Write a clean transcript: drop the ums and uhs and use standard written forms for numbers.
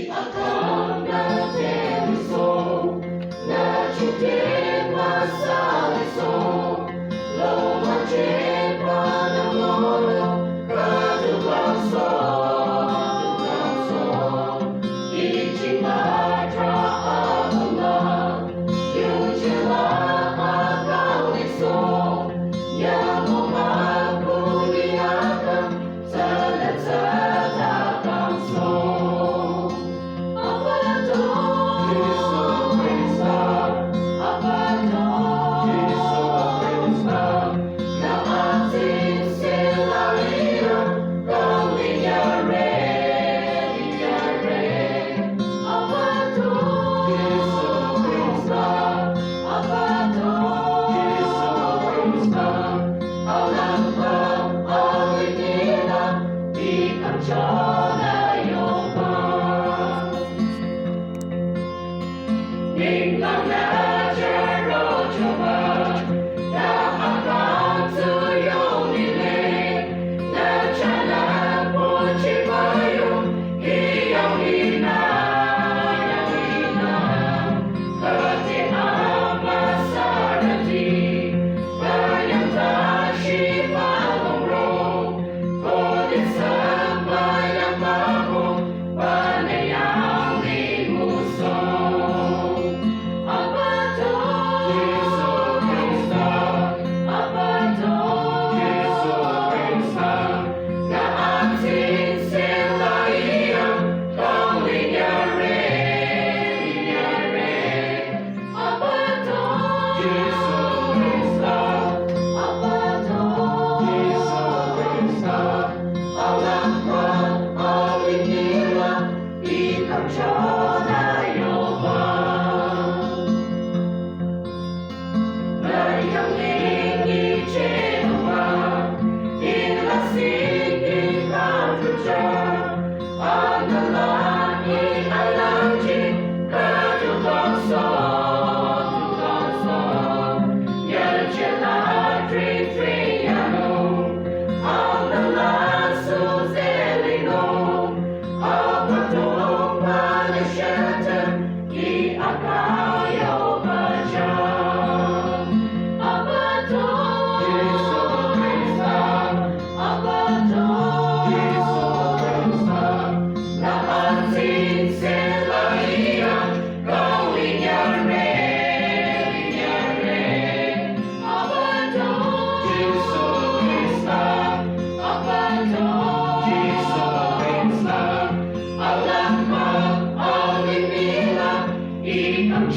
akan nagderiso, najutin masaliso, lumajin panamoro, kadugangso, Ichimatra Allah, Yujila Akaliso, Yamumakuliakan, Salatatakanso. Abato, Jesu Krista, Abato, Jesu Krista, na ating silalia, kalinyare, linyare. Abato, Jesu Krista, Abato, Jesu Krista, alam ko, alinila, ikang Ninglang na jaro jaba, na akan tuyong niling, na jalan puji bayong, iyong ina, kati ang masarati, bayang tashi pangong, kodin sa bayang mahong, panayang limusong. Abato, Jesu Krista, Abato, Jesu Krista, na ating silayan, kalinyare, linyare. Abato, Jesu Krista, Abato, Jesu Krista, alam ko, alinila, ikang Diyonayoba. Yang ingin Jehovah, ilasing ikaduja, adalah ialangin kadugangso, yang jelas tritriano, adalah suzelino, apatong manusiatan, iakayo baca. Abato, Jesu Krista, Abato, Jesu Krista, na ating silayan, kalinyare, linyare. Abato, Jesu Krista, Abato, Jesu Krista, alam ko, alinila, ikang